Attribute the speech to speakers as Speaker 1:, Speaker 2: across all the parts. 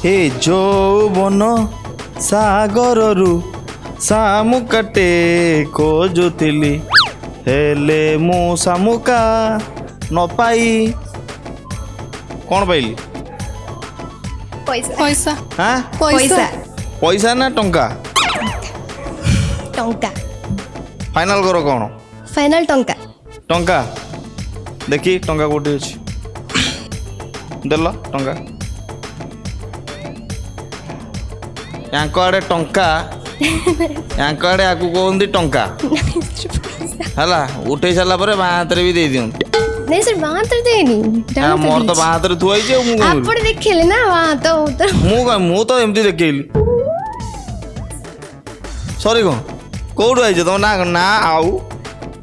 Speaker 1: हे ଯୌବନ ସାଗରରୁ ଶାମୁକାଟେ ଖୋଜୁଥିଲି ହେଲେ ମୁଁ ଶାମୁକା ନ ପାଇ କ'ଣ ପାଇଲି?
Speaker 2: पैसा
Speaker 3: पैसा
Speaker 1: ହାଁ
Speaker 2: पैसा
Speaker 1: ପଇସା ନା ଟଙ୍କା?
Speaker 2: टंका
Speaker 1: ଫାଇନାଲ କର କ'ଣ?
Speaker 2: फाइनल टंका
Speaker 1: ଟଙ୍କା ଦେଖି ଟଙ୍କା କୋଉଠି ଅଛି ଦେଲ ଟଙ୍କା ୟାଙ୍କ ଆଡ଼େ ଟଙ୍କା ୟାଙ୍କ ଆଡ଼େ ଆକୁ କହନ୍ତି ଟଙ୍କା ହେଲା ଉଠେଇ ସାରିଲା ପରେ ବାଁ ହାତରେ ବି ଦେଇ ଦିଅନ୍ତୁ।
Speaker 2: नहीं सर वहां तो देनी
Speaker 1: ମୋର ତ ବାଁ ହାତରେ ଥୁଆ ହେଇଛି ଆଉ ମୁଁ କ'ଣ
Speaker 2: आप देखिले ना वहां तो उधर
Speaker 1: ମୁଁ ତ ଏମିତି ଦେଖେଇଲି ସରି କ'ଣ କୋଉଠୁ ଆଇଛ ତମ ନା ଆଉ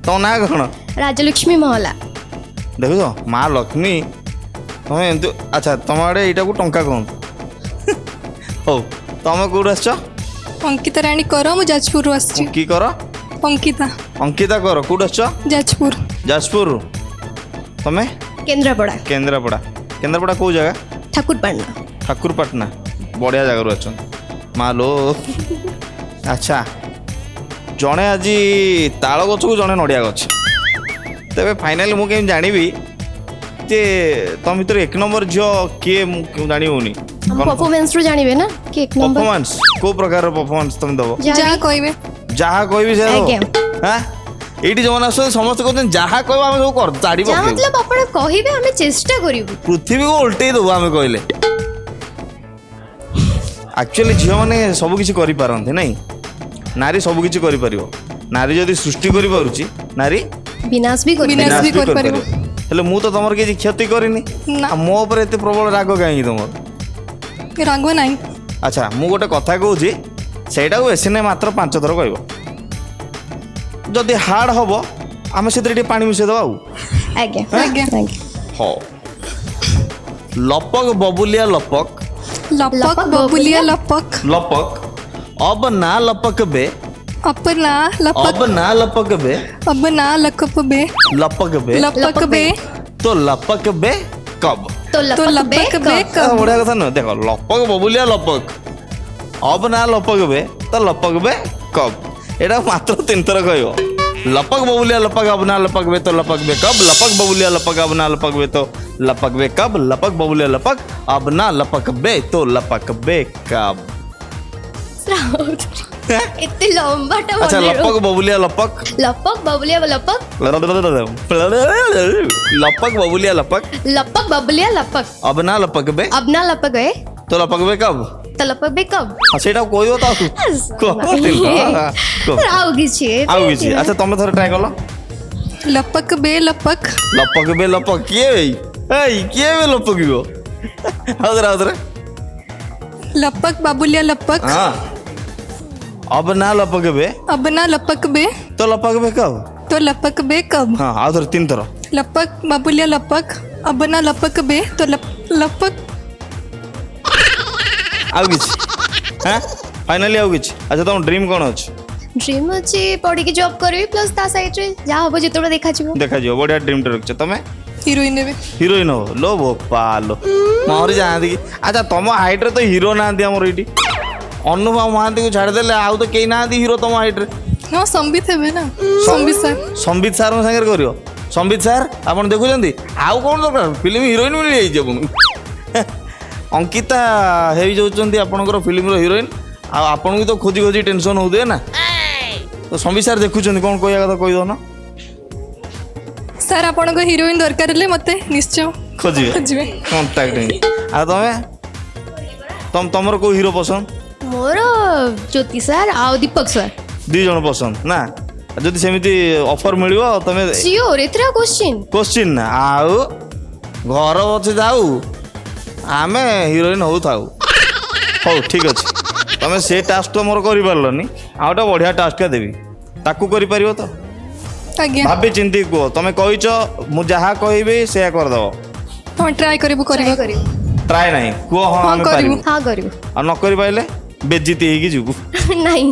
Speaker 1: ତମ ନାଁ କ'ଣ?
Speaker 2: राजलक्ष्मी महला
Speaker 1: ଦେଖୁଛ ମା ଲକ୍ଷ୍ମୀ ତମେ ଏମିତି ଆଚ୍ଛା ତମ ଆଡ଼େ ଏଇଟାକୁ ଟଙ୍କା କୁହନ୍ତୁ ହଉ ତମେ କୋଉଠୁ ଆସିଛ?
Speaker 3: अंकिता रानी कर मु जाजपुर आसी
Speaker 1: କି କର?
Speaker 3: अंकिता
Speaker 1: ଅଙ୍କିତା କର କୋଉଠୁ ଆସିଛ?
Speaker 3: जाजपुर
Speaker 1: ଯାଜପୁରରୁ ତମେ?
Speaker 2: केन्द्रापड़ा
Speaker 1: କେନ୍ଦ୍ରାପଡ଼ା କେନ୍ଦ୍ରାପଡ଼ା କୋଉ ଜାଗା?
Speaker 2: ठाकुरपाटना
Speaker 1: ଠାକୁରପାଟଣା ବଢ଼ିଆ ଜାଗାରୁ ଅଛନ୍ତି ମାଲୋ ଆଚ୍ଛା ଜଣେ ଆଜି ତାଳ ଗଛକୁ ଜଣେ ନଡ଼ିଆ ଗଛ ତେବେ ଫାଇନାଲି ମୁଁ କେମିତି ଜାଣିବି ଯେ ତମ ଭିତରେ ଏକ ନମ୍ବର ଝିଅ କିଏ ମୁଁ ଜାଣି ହେଉନି
Speaker 2: हम परफॉर्मेंस रो जानिबे ना कि एक नंबर
Speaker 1: ପରଫର୍ମାନ୍ସ କେଉଁ ପ୍ରକାରର ପରଫର୍ମାନ୍ସ ତମେ ଦେବ?
Speaker 3: जहाँ कहबे
Speaker 1: ଯାହା କହିବି ସେ
Speaker 2: ଆଜ୍ଞା।
Speaker 1: ହାଁ ଏଇଠି ଯେଉଁମାନେ ଆସୁଛନ୍ତି ସମସ୍ତେ କହୁଛନ୍ତି ଯାହା କହିବ ଆମେ ସବୁ ତାଡ଼ି
Speaker 2: जा
Speaker 1: ପକେଇବୁ
Speaker 2: मतलब आपण कहिबे हमें चेष्टा करिबु
Speaker 1: ପୃଥିବୀକୁ ଓଲଟେଇ ଦେବୁ ଆମେ କହିଲେ ଆକ୍ଚୁଆଲି ଝିଅମାନେ ସବୁକିଛି କରିପାରନ୍ତି ନାଇଁ ନାରୀ ସବୁକିଛି କରିପାରିବ ନାରୀ ଯଦି ସୃଷ୍ଟି କରିପାରୁଛି ନାରୀ
Speaker 2: विनाश भी करिबे
Speaker 3: विनाश
Speaker 1: ବିନାଶ
Speaker 3: ବି
Speaker 1: ବି
Speaker 3: କରିପାରିବ।
Speaker 1: କରିପାରିବ ହେଲେ ମୁଁ ତ ତମର କିଛି କ୍ଷତି କରିନି
Speaker 3: ନା।
Speaker 1: ଆଉ ମୋ ଉପରେ ଏତେ ପ୍ରବଳ ରାଗ କାହିଁକି ତମର?
Speaker 3: रागो नहीं
Speaker 1: ଆଚ୍ଛା ମୁଁ ଗୋଟେ କଥା କହୁଛି ସେଇଟାକୁ ବେଶୀ ନାହିଁ ମାତ୍ର 5 ଥର କହିବ ଯଦି ହାର୍ଡ ହବ ଆମେ ସେଥିରେ ଟିକେ ପାଣି ମିଶାଇ ଦେବା ଆଉ
Speaker 2: आगे
Speaker 3: आगे।
Speaker 2: आगे
Speaker 1: ହଉ ଲପକ ବବୁଲିଆ ଲପକ
Speaker 3: लपक बबुलिया लपक
Speaker 1: लपक अब ना लपक बे
Speaker 3: अपना लपक
Speaker 1: अब ना लपक बे
Speaker 3: अब ना लकप बे
Speaker 1: लपक बे
Speaker 3: लपक बे
Speaker 1: तो लपक बे कब?
Speaker 2: तो
Speaker 3: तो
Speaker 2: लपक
Speaker 3: लपक बे
Speaker 1: हाँ,
Speaker 3: कब
Speaker 1: बढ़िया कथा न देखो लपक बबुलिया लपक अब ना लपक बे तो लपक बे कब एटा मात्र 3 थर कहयो लपक बबुलिया लपक अब ना लपक बे तो लपक बे कब लपक बबुलिया लपक अब ना लपक बे तो लपक बे कब लपक बबुलिया लपक अब ना लपक बे तो लपक बे कब?
Speaker 2: इतने लंबा टा
Speaker 1: अच्छा लपक बबुलिया लपक
Speaker 2: लपक बबुलिया लपक
Speaker 1: लपक बबुलिया लपक
Speaker 2: लपक बबुलिया लपक
Speaker 1: अब ना लपक बे
Speaker 2: अब ना लपक गए
Speaker 1: तो लपक बे कब?
Speaker 2: तो लपक बे कब
Speaker 1: ସେଇଟା କହିବ ତ
Speaker 2: ଆଉ କିଛି
Speaker 1: ଆଉ କିଛି ଆଚ୍ଛା ତମେ ଥରେ ଟ୍ରାଏ କଲ
Speaker 3: लपक बे लपक
Speaker 1: ଲପକ ବେ ଲପକ କିଏ ଏଇ କିଏ ବେ ଲପକିବ ଆଉଥରେ
Speaker 3: लपक बाबुलिया लपक
Speaker 1: ହଁ अब ना लपक बे
Speaker 3: अब ना लपक बे
Speaker 1: तो लपक बे कब?
Speaker 3: तो लपक बे कब
Speaker 1: ହଁ ଆଉଥରେ 3 ଥର
Speaker 3: लपक बाबुलिया लपक अब ना लपक बे तो लपक
Speaker 1: ଆଉ କିଛି ହଁ ଫାଇନାଲି ଆଉ କିଛି ଆଚ୍ଛା ତମ ଡ୍ରିମ୍ କ'ଣ ଅଛି?
Speaker 2: ड्रीम अछि पढ़ी के जॉब करबी प्लस ता साइड रे जा हबो जेतोडा देखा जिवो
Speaker 1: ଦେଖାଯିବ ବଢ଼ିଆ ଡ୍ରିମ୍ଟେ ରଖିଛ ତମେ
Speaker 3: हीरोइन ने
Speaker 1: ହିରୋଇନ ହବ ଲୋ ବୋପାଲୋ ମହରି ଯାଆନ୍ତି କି ଆଚ୍ଛା ତମ ହାଇଟ୍ରେ ତ ହିରୋ ନାହାନ୍ତି ଆମର ଏଇଠି ଅନୁଭବ ମହାନ୍ତିକୁ ଛାଡ଼ିଦେଲେ ଆଉ ତ କେହି ନାହାନ୍ତି ହିରୋ ତମ ହାଇଟ୍ରେ
Speaker 3: हाँ संबित है ना संबित सर
Speaker 1: ସମ୍ବିତ ସାର୍ଙ୍କ ସାଙ୍ଗରେ କରିବ ସମ୍ବିତ ସାର୍ ଆପଣ ଦେଖୁଛନ୍ତି ଆଉ କ'ଣ ଦରକାର ଫିଲ୍ମ ହିରୋଇନ୍ ମିଳିଯାଇଛି ଆପଣଙ୍କୁ ଅଙ୍କିତା ହେଇଯାଉଛନ୍ତି ଆପଣଙ୍କର ଫିଲ୍ମର ହିରୋଇନ୍ ଆଉ ଆପଣଙ୍କୁ ତ ଖୋଜି ଖୋଜି ଟେନସନ୍ ହେଉଥିବେ ନା ତ ସମ୍ବିତ ସାର୍ ଦେଖୁଛନ୍ତି କ'ଣ କହିବା କଥା କହିଦେଉନ
Speaker 3: सर आपण को हीरोइन दरकार ले मते निश्चय
Speaker 1: ଖୋଜିବେ
Speaker 3: खोजबे
Speaker 1: କଣ୍ଟାକ୍ଟ ଆଉ ତମର କେଉଁ ହିରୋ ପସନ୍ଦ?
Speaker 2: मोर ज्योति सर आ दीपक सर
Speaker 1: 2 ଜଣ ପସନ୍ଦ ନା ଯଦି ସେମିତି ଅଫର୍ ମିଳିବ ତମେ
Speaker 2: सियोर एथरा क्वेश्चन
Speaker 1: କୋଶ୍ଚିନ୍ ନା ଆଉ ଘର ଅଛି ଯାଉ ଆମେ ହିରୋଇନ୍ ହଉଥାଉ ହଉ ଠିକ୍ ଅଛି ତମେ ସେ ଟାସ୍କ ତ ମୋର କରିପାରିଲନି ଆଉ ଗୋଟେ ବଢ଼ିଆ ଟାସ୍କଟା ଦେବି ତାକୁ କରିପାରିବ ତ?
Speaker 3: आज्ञा
Speaker 1: ଭାବି ଚିନ୍ତି କୁହ ତମେ କହିଛ ମୁଁ ଯାହା କହିବି ସେୟା କରିଦେବ
Speaker 3: हाँ ट्राई करिबु करिबा
Speaker 1: ଟ୍ରାଏ ନାହିଁ କୁହ ହଁ
Speaker 3: ହଁ,
Speaker 1: ଆମେ
Speaker 3: କରିବୁ।
Speaker 1: ପାରିବୁ
Speaker 2: हाँ करियो
Speaker 1: ଆଉ ନ କରିପାରିଲେ ବେଜିତି ହେଇକି ଯିବୁ
Speaker 2: नहीं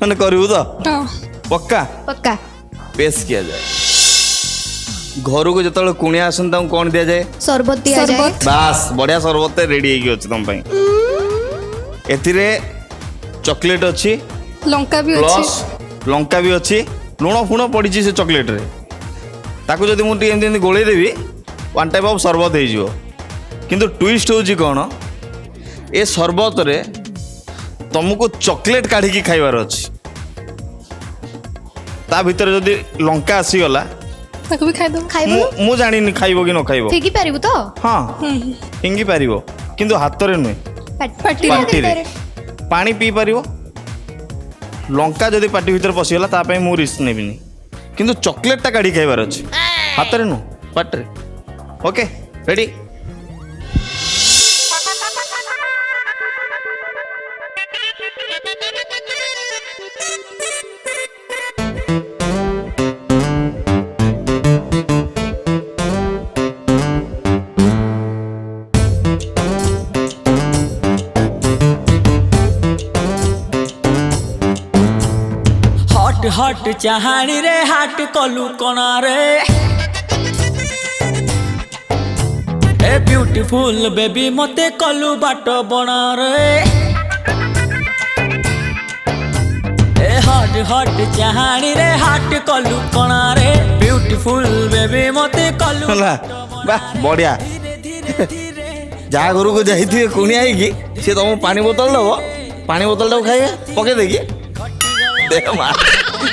Speaker 1: ମାନେ କରିବୁ ତ
Speaker 3: हाँ
Speaker 1: ପକ୍କା
Speaker 2: पक्का
Speaker 1: पेश किया जाए घर को जो कुणिया आसन कौन दि जाए
Speaker 2: शरबत दिया जाए
Speaker 3: शरबत
Speaker 1: बास बढ़िया सरबत रेडी अच्छे तुम एथिरे चॉकलेट अच्छी
Speaker 3: लंका भी
Speaker 1: प्लस
Speaker 3: अच्छी
Speaker 1: लंका भी अच्छी लुण फुण पड़ी से चॉकलेट रे ताकू जदि मुझे एमती गोले देवी वन टाइप ऑफ शरबत हो किंतु ट्विस्ट होची कौन ए शरबत रे तुमको चॉकलेट काढ़ी खाइबार अच्छी ता भीतर जदि लंका आसीगला
Speaker 3: ताको भी खाई दो
Speaker 2: ଖାଇବୁ
Speaker 1: ମୁଁ ଜାଣିନି ଖାଇବ କି ନ ଖାଇବ
Speaker 2: ଫିକି ପାରିବୁ ତ
Speaker 1: ହଁ ଫିଙ୍ଗି ପାରିବ କିନ୍ତୁ ହାତରେ ନୁହେଁ
Speaker 3: ପାଟିରେ।
Speaker 1: ପାଟିରେ ପାଣି ପିଇ ପାରିବ ଲଙ୍କା ଯଦି ପାଟି ଭିତରେ ପଶିଗଲା ତା ପାଇଁ ମୁଁ ରିସ୍କ ନେବିନି କିନ୍ତୁ ଚକୋଲେଟଟା କାଢ଼ି ଖାଇବାର ଅଛି ହାତରେ ନୁହଁ ପାଟିରେ ଓକେ ରେଡ଼ି
Speaker 4: हट चाहाणी रे हाट कलु कणा रे ए ब्यूटीफुल बेबी मते कलु बाट बना रे ए हट चाहाणी रे हाट कलु कणा रे ब्यूटीफुल बेबी मते कलु
Speaker 1: ହେଲା ବାଃ ବଢ଼ିଆ ଯାହା ଘରକୁ ଯାଇଥିବେ କୁଣିଆ ହେଇକି ସେ ତମକୁ ପାଣି ବୋତଲ ଦେବ ପାଣି ବୋତଲଟାକୁ ଖାଇବେ ପକେଇ ଦେଇକି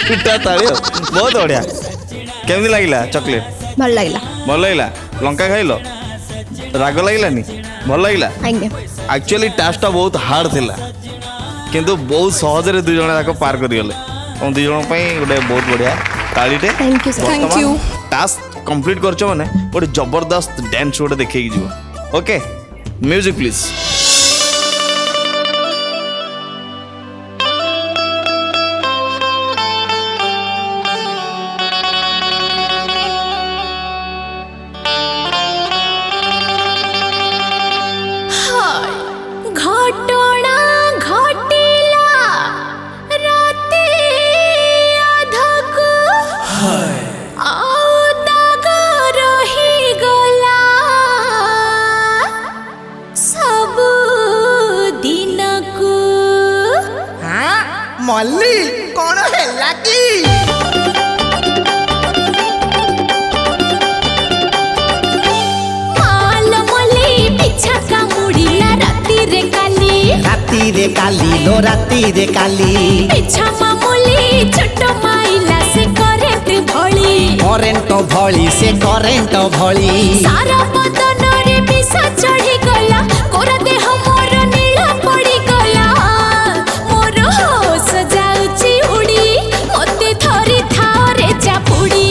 Speaker 1: ପିଠା ତାଳି ବହୁତ ବଢ଼ିଆ କେମିତି ଲାଗିଲା ଚକୋଲେଟ
Speaker 2: ଭଲ ଲାଗିଲା
Speaker 1: ଭଲ ଲାଗିଲା ଲଙ୍କା ଖାଇଲ ରାଗ ଲାଗିଲାନି ଭଲ ଲାଗିଲା
Speaker 2: ଆଜ୍ଞା
Speaker 1: ଆକ୍ଚୁଆଲି ଟାସ୍କଟା ବହୁତ ହାର୍ଡ ଥିଲା କିନ୍ତୁ ବହୁତ ସହଜରେ ଦୁଇ ଜଣ ଯାକ ପାର କରିଗଲେ ଏବଂ ଦୁଇ ଜଣ ପାଇଁ ଗୋଟେ ବହୁତ ବଢ଼ିଆ ତାଳିଟେ
Speaker 2: Thank you, sir.
Speaker 3: Thank you.
Speaker 1: Task complete କରିଛ ମାନେ ଗୋଟେ ଜବରଦସ୍ତ ଡ୍ୟାନ୍ସ ଗୋଟେ ଦେଖେଇକି ଯିବ ଓକେ ମ୍ୟୁଜିକ୍ ପ୍ଲିଜ୍
Speaker 2: ଘଟଣା ଘଟିଲା ରାତି ଅଧକୁ ଆଉ ଦାଗ ରହିଗଲା ସବୁ ଦିନକୁ
Speaker 5: ମଲ୍ଲି କଣ ହେଲା କି
Speaker 2: ମାଲ ମଲି ପିଛା କାମୁଡ଼ିଲା ରାତିରେ କାଲି
Speaker 5: ଲୋ ରାତିରେ କାଲି
Speaker 2: ପିଛା ମାମୁଲି ଛୋଟ ମାଇଲା ସେ କରେଣ୍ଟ ଭଳି
Speaker 5: ସେ କରେଣ୍ଟ ଭଳି
Speaker 2: ସାରା ବଦନରେ ବିଷ ଚଢ଼ିଗଲା କୋରା ଦେହ ମୋର ନୀଳ ପଡ଼ିଗଲା ମୋର ହୋସ ଯାଉଛି ଉଡ଼ି ମୋତେ ଧରି ଥାଅ ରେ ଚାପୁଡ଼ି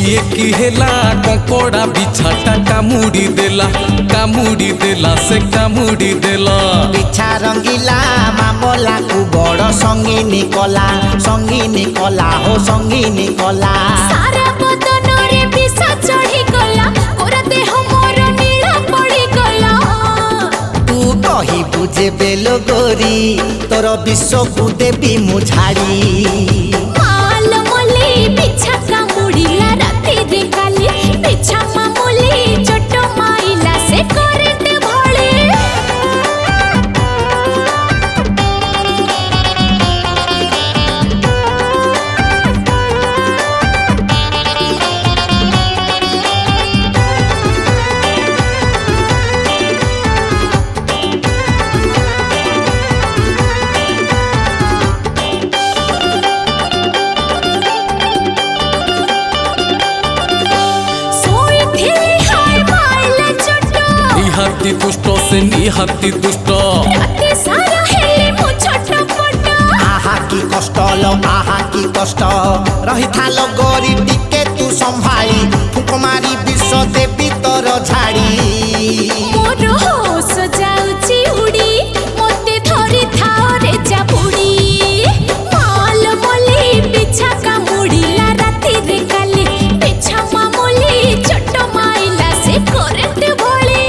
Speaker 6: ये की हेला कंकोड़ा बिछाटा कामुड़ी देला से कामुड़ी देला
Speaker 5: ପିଛା ରଙ୍ଗିଲା ମାମଲାକୁ ବଡ଼ ସଙ୍ଗିନୀ କଲା ହୋ ସଙ୍ଗିନୀ କଲା
Speaker 2: ସାରା ବଦନରେ ବିଷ ଚଢ଼ିଗଲା କୋରା ଦେହ ମୋର ନୀଳ ପଡ଼ିଗଲା
Speaker 5: ତୁ କହିବୁ ଯେବେ ଲୋ ଗୋରି ତୋର ବିଷକୁ ଦେବି ମୁଁ ଝାଡ଼ି
Speaker 2: ମାଲ ମଲି ପିଛା କାମୁଡ଼ିଲା ରାତିରେ କାଲି ପିଛା ମାମୁଲି ଚୋଟ ମାଇଲା ସେ କରେଣ୍ଟ ଭଳି
Speaker 6: निहाती दुष्ट से निहाती दुष्ट
Speaker 2: राति सारा हेले मु छटपट
Speaker 5: आहा की कष्ट लो आहा की कष्ट रहिथा लो गोरी टिके तू संभाली फुक मारी विष देवी तोर झाड़ी
Speaker 2: मोर होश जाଉଛି उड़ी ମୋତେ ଧରି ଥାଅ ରେ ଚାପୁଡ଼ି ମାଲ ମଲି ପିଛା କାମୁଡ଼ିଲା ରାତିରେ କାଲି ପିଛା ମାମୁଲି ଚୋଟ ମାଇଲା ସେ କରେଣ୍ଟ ଭଳି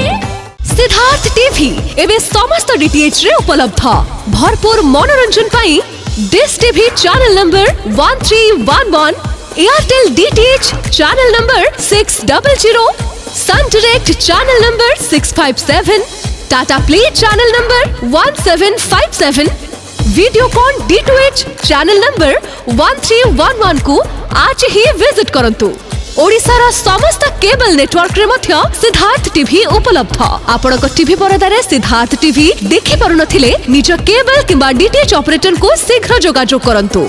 Speaker 7: सिद्धार्थ टीवी एवं समस्त डीटीएच रे उपलब्ध भरपूर मनोरंजन पाई dish TV channel number 1311 Airtel DTH channel number 600 Sun direct channel number 657 Tata play channel number 1757, Videocon D2H channel number 1311 को आज ही विजिट करंतु। ओडिशार समस्त केबल नेटवर्क रे मध्य सिद्धार्थ टीवी उपलब्ध। आपणक टीवी परदारे सिद्धार्थ टीवी देखि पारुनथिले निज केबल किंबा डीटीएच ऑपरेटर को शीघ्र जोगाजोग करंतु।